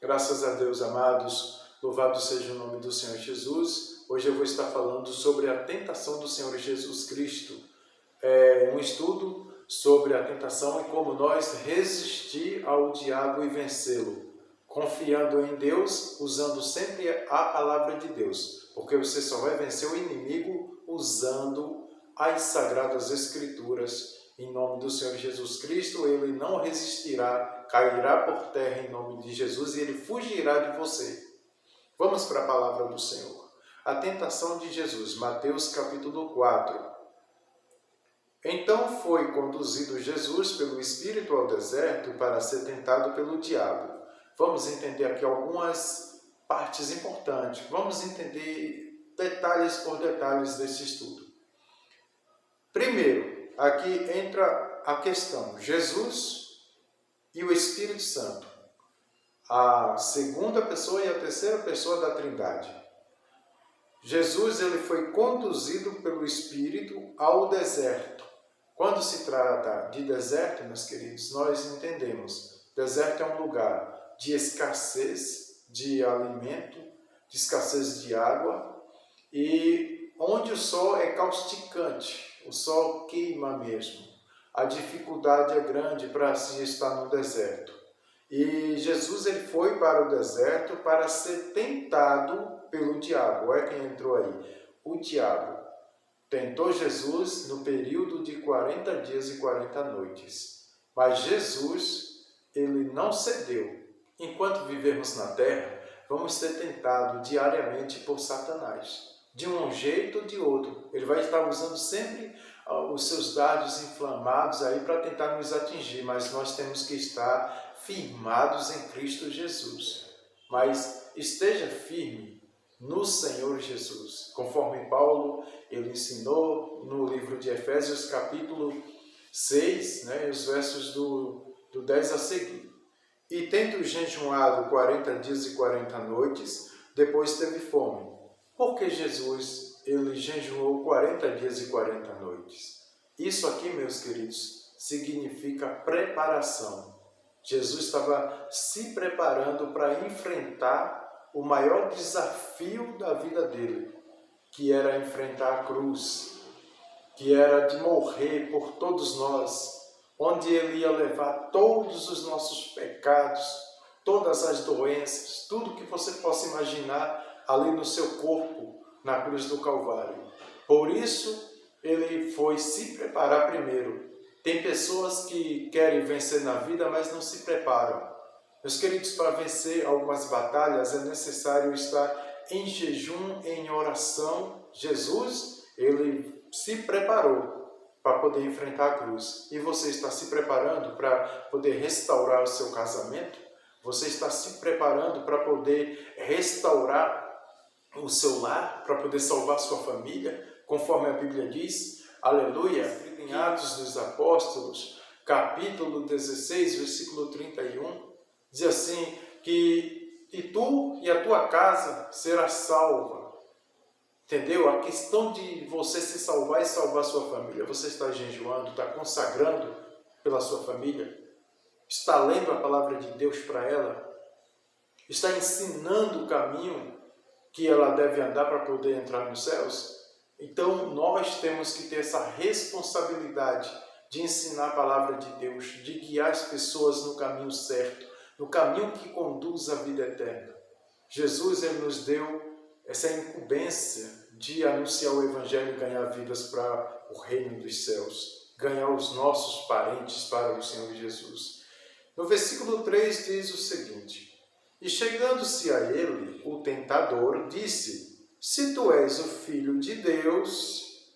Graças a Deus, amados, louvado seja o nome do Senhor Jesus. Hoje eu vou estar falando sobre a tentação do Senhor Jesus Cristo. Um estudo sobre a tentação e como nós resistir ao diabo e vencê-lo, confiando em Deus, usando sempre a palavra de Deus, porque você só vai vencer o inimigo usando as Sagradas Escrituras. Em nome do Senhor Jesus Cristo, ele não resistirá, cairá por terra em nome de Jesus e ele fugirá de você. Vamos para a palavra do Senhor. A tentação de Jesus, Mateus capítulo 4. Então foi conduzido Jesus pelo Espírito ao deserto para ser tentado pelo diabo. Vamos entender aqui algumas partes importantes. Vamos entender detalhes por detalhes desse estudo. Primeiro, aqui entra a questão, Jesus e o Espírito Santo, a segunda pessoa e a terceira pessoa da Trindade. Jesus ele foi conduzido pelo Espírito ao deserto. Quando se trata de deserto, meus queridos, nós entendemos, deserto é um lugar de escassez de alimento, de escassez de água e onde o sol é causticante. O sol queima mesmo. A dificuldade é grande para se estar no deserto. E Jesus ele foi para o deserto para ser tentado pelo diabo. Olha quem entrou aí. O diabo tentou Jesus no período de 40 dias e 40 noites. Mas Jesus, ele não cedeu. Enquanto vivermos na terra, vamos ser tentados diariamente por Satanás. De um jeito ou de outro. Ele vai estar usando sempre os seus dardos inflamados aí para tentar nos atingir, mas nós temos que estar firmados em Cristo Jesus. Mas esteja firme no Senhor Jesus, conforme Paulo ele ensinou no livro de Efésios capítulo 6, os versos do 10 a seguir. E tendo jejuado 40 dias e 40 noites, depois teve fome. Porque Jesus, ele jejuou 40 dias e 40 noites. Isso aqui, meus queridos, significa preparação. Jesus estava se preparando para enfrentar o maior desafio da vida dele, que era enfrentar a cruz, que era de morrer por todos nós, onde ele ia levar todos os nossos pecados, todas as doenças, tudo que você possa imaginar ali no seu corpo, na cruz do Calvário. Por isso, ele foi se preparar primeiro. Tem pessoas que querem vencer na vida, mas não se preparam. Meus queridos, para vencer algumas batalhas é necessário estar em jejum, em oração. Jesus, ele se preparou para poder enfrentar a cruz. E você está se preparando para poder restaurar o seu casamento? Você está se preparando para poder restaurar o seu lar, para poder salvar sua família, conforme a Bíblia diz, aleluia, em Atos dos Apóstolos, capítulo 16, versículo 31, diz assim, que e tu e a tua casa será salva. Entendeu? A questão de você se salvar e salvar sua família, você está jejuando, está consagrando pela sua família, está lendo a palavra de Deus para ela, está ensinando o caminho que ela deve andar para poder entrar nos céus. Então, nós temos que ter essa responsabilidade de ensinar a palavra de Deus, de guiar as pessoas no caminho certo, no caminho que conduz à vida eterna. Jesus ele nos deu essa incumbência de anunciar o Evangelho e ganhar vidas para o reino dos céus, ganhar os nossos parentes para o Senhor Jesus. No versículo 3 diz o seguinte, e chegando-se a ele, o tentador disse, se tu és o Filho de Deus,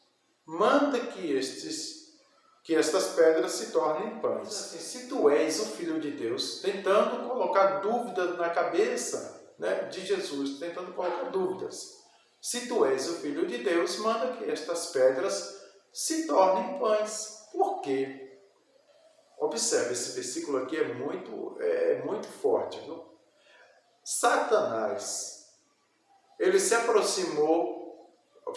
manda que estas pedras se tornem pães. Assim, se tu és o Filho de Deus, tentando colocar dúvidas na cabeça de Jesus, tentando colocar dúvidas. Se tu és o Filho de Deus, manda que estas pedras se tornem pães. Por quê? Observe, esse versículo aqui é muito forte, viu? Satanás, ele se aproximou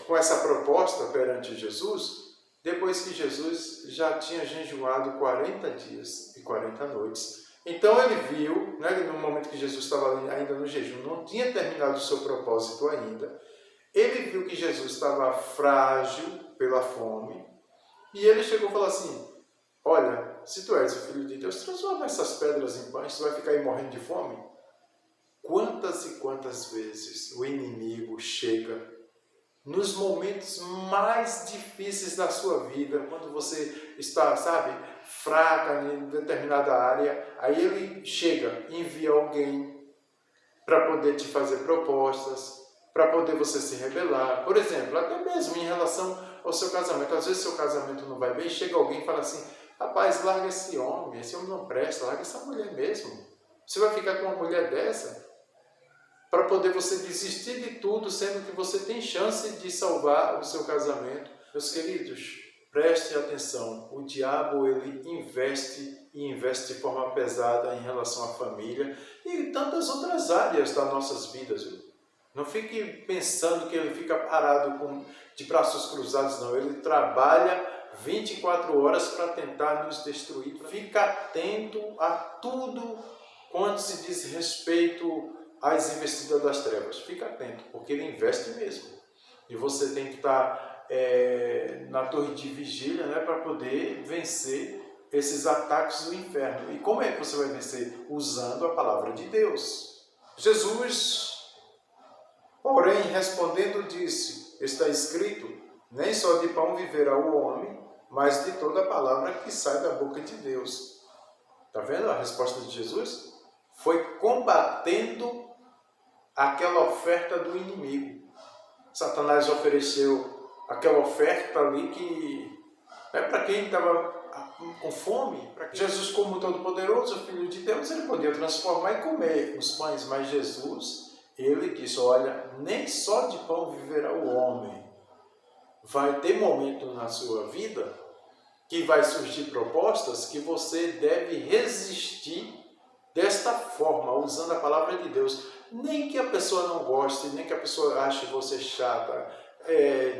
com essa proposta perante Jesus, depois que Jesus já tinha jejuado 40 dias e 40 noites. Então ele viu, né, no momento que Jesus estava ainda no jejum, não tinha terminado o seu propósito ainda, ele viu que Jesus estava frágil pela fome, e ele chegou e falou assim, olha, se tu és o Filho de Deus, transforma essas pedras em pães, tu vai ficar aí morrendo de fome? Quantas e quantas vezes o inimigo chega nos momentos mais difíceis da sua vida, quando você está, sabe, fraca em determinada área, aí ele chega e envia alguém para poder te fazer propostas, para poder você se rebelar. Por exemplo, até mesmo em relação ao seu casamento. Às vezes seu casamento não vai bem, chega alguém e fala assim, rapaz, larga esse homem não presta, larga essa mulher mesmo. Você vai ficar com uma mulher dessa? Para poder você desistir de tudo, sendo que você tem chance de salvar o seu casamento. Meus queridos, prestem atenção, o diabo ele investe de forma pesada em relação à família e tantas outras áreas das nossas vidas. Não fique pensando que ele fica parado de braços cruzados, não. Ele trabalha 24 horas para tentar nos destruir. Fica atento a tudo quanto se diz respeito às investidas das trevas. Fica atento, porque ele investe mesmo. E você tem que estar na torre de vigília, né, para poder vencer esses ataques do inferno. E como é que você vai vencer? Usando a palavra de Deus. Jesus, porém, respondendo, disse, está escrito, nem só de pão viverá o homem, mas de toda a palavra que sai da boca de Deus. Está vendo a resposta de Jesus? Foi combatendo aquela oferta do inimigo. Satanás ofereceu aquela oferta ali que é para quem estava com fome. Jesus, como Todo-Poderoso, Filho de Deus, ele podia transformar e comer os pães, mas Jesus, ele disse, olha, nem só de pão viverá o homem. Vai ter momento na sua vida que vai surgir propostas que você deve resistir desta forma, usando a palavra de Deus. Nem que a pessoa não goste, nem que a pessoa ache você chata,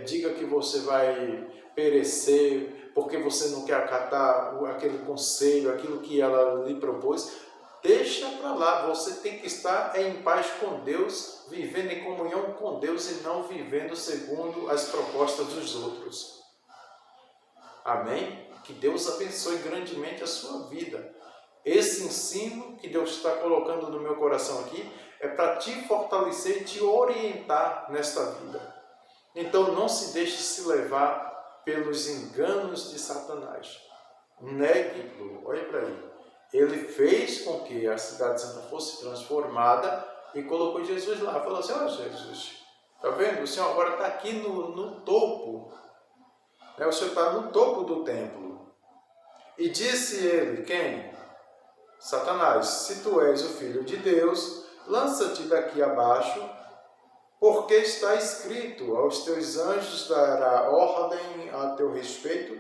diga que você vai perecer porque você não quer acatar aquele conselho, aquilo que ela lhe propôs. Deixa para lá, você tem que estar em paz com Deus, vivendo em comunhão com Deus e não vivendo segundo as propostas dos outros. Amém? Que Deus abençoe grandemente a sua vida. Esse ensino que Deus está colocando no meu coração aqui é para te fortalecer e te orientar nesta vida. Então não se deixe se levar pelos enganos de Satanás. Negue-o, olha para ele. Ele fez com que a cidade santa fosse transformada e colocou Jesus lá. Falou assim, Jesus, está vendo? O Senhor agora está aqui no topo. O Senhor está no topo do templo. E disse ele, quem? Satanás, se tu és o Filho de Deus, lança-te daqui abaixo, porque está escrito, aos teus anjos dará ordem a teu respeito,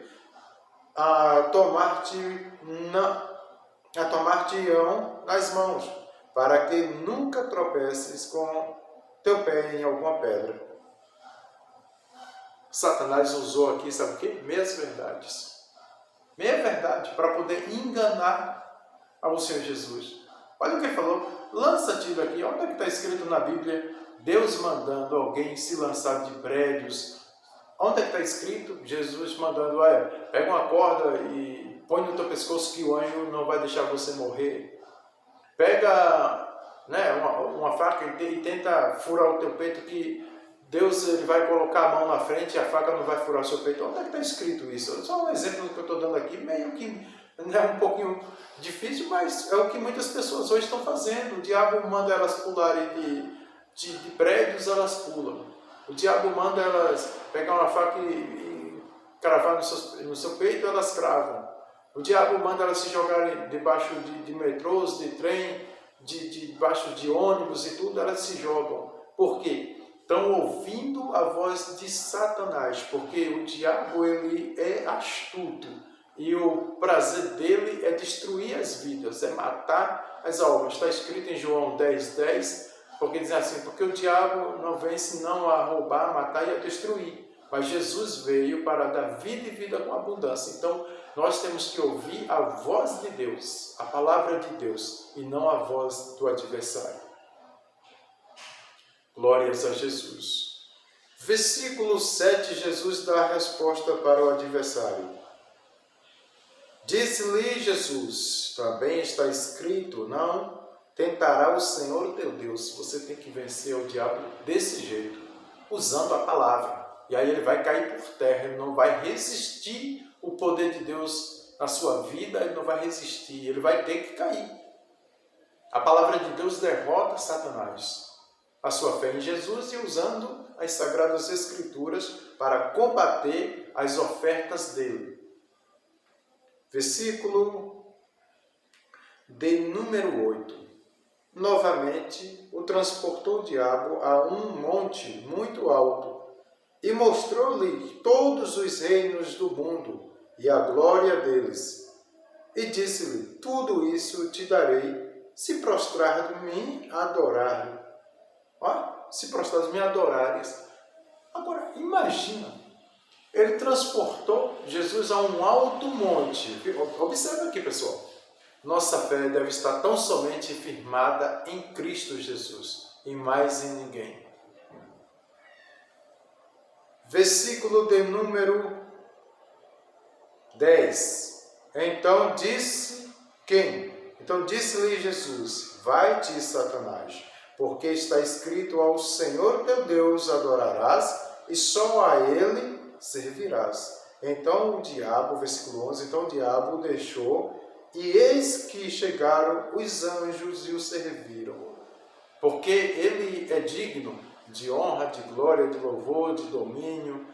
a tomar-te-ão nas mãos, para que nunca tropeces com teu pé em alguma pedra. Satanás usou aqui, sabe o quê? Meias verdades. Meia verdade, para poder enganar ao Senhor Jesus. Olha o que ele falou, lança-te daqui. Onde é que está escrito na Bíblia, Deus mandando alguém se lançar de prédios? Onde é que está escrito, Jesus mandando, olha, pega uma corda e põe no teu pescoço que o anjo não vai deixar você morrer. Pega uma faca e tenta furar o teu peito, que Deus ele vai colocar a mão na frente e a faca não vai furar o seu peito. Onde é que está escrito isso? Só um exemplo que eu estou dando aqui, meio que é um pouquinho difícil, mas é o que muitas pessoas hoje estão fazendo. O diabo manda elas pularem de prédios, elas pulam. O diabo manda elas pegar uma faca e cravar no seu peito, elas cravam. O diabo manda elas se jogarem debaixo de metrôs, de trem, debaixo de ônibus e tudo, elas se jogam. Por quê? Estão ouvindo a voz de Satanás, porque o diabo ele é astuto e o prazer dele é destruir as vidas, é matar as almas. Está escrito em João 10:10, porque diz assim, porque o diabo não vem senão a roubar, a matar e a destruir. Mas Jesus veio para dar vida e vida com abundância. Então, Nós temos que ouvir a voz de Deus, a palavra de Deus, e não a voz do adversário. Glórias a Jesus. Versículo 7, Jesus dá a resposta para o adversário. Disse-lhe Jesus, também está escrito, não tentará o Senhor teu Deus. Você tem que vencer o diabo desse jeito, usando a palavra. E aí ele vai cair por terra, ele não vai resistir o poder de Deus na sua vida, ele não vai resistir, ele vai ter que cair. A palavra de Deus derrota Satanás. A sua fé em Jesus e usando as Sagradas Escrituras para combater as ofertas dele. Versículo de número 8. Novamente, o transportou o diabo a um monte muito alto e mostrou-lhe todos os reinos do mundo e a glória deles. E disse-lhe, tudo isso te darei, se prostrar-me adorar. Se prostrar-me adorares. Agora, imagina, ele transportou Jesus a um alto monte. Observe aqui, pessoal. Nossa fé deve estar tão somente firmada em Cristo Jesus, e mais em ninguém. Versículo de número 10. Então disse quem? Então disse-lhe Jesus, vai-te, Satanás, porque está escrito, ao Senhor teu Deus adorarás, e só a Ele servirás. Então o diabo, versículo 11, então o diabo o deixou, e eis que chegaram os anjos e o serviram. Porque ele é digno de honra, de glória, de louvor, de domínio,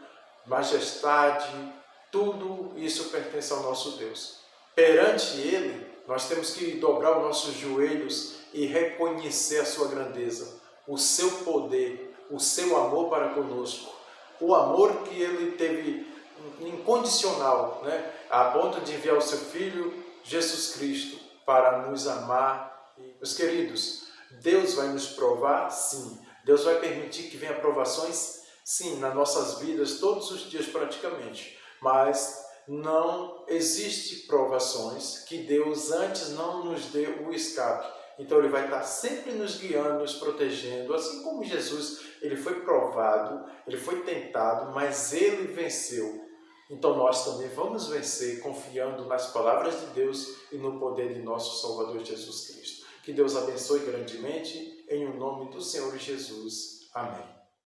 majestade, tudo isso pertence ao nosso Deus. Perante ele, nós temos que dobrar os nossos joelhos e reconhecer a sua grandeza, o seu poder, o seu amor para conosco, o amor que ele teve incondicional, a ponto de enviar o seu Filho, Jesus Cristo, para nos amar. Meus queridos, Deus vai nos provar? Sim. Deus vai permitir que venha provações? Sim, nas nossas vidas, todos os dias praticamente. Mas não existe provações que Deus antes não nos dê o escape. Então Ele vai estar sempre nos guiando, nos protegendo, assim como Jesus, Ele foi provado, Ele foi tentado, mas Ele venceu. Então nós também vamos vencer confiando nas palavras de Deus e no poder de nosso Salvador Jesus Cristo. Que Deus abençoe grandemente, em o nome do Senhor Jesus. Amém.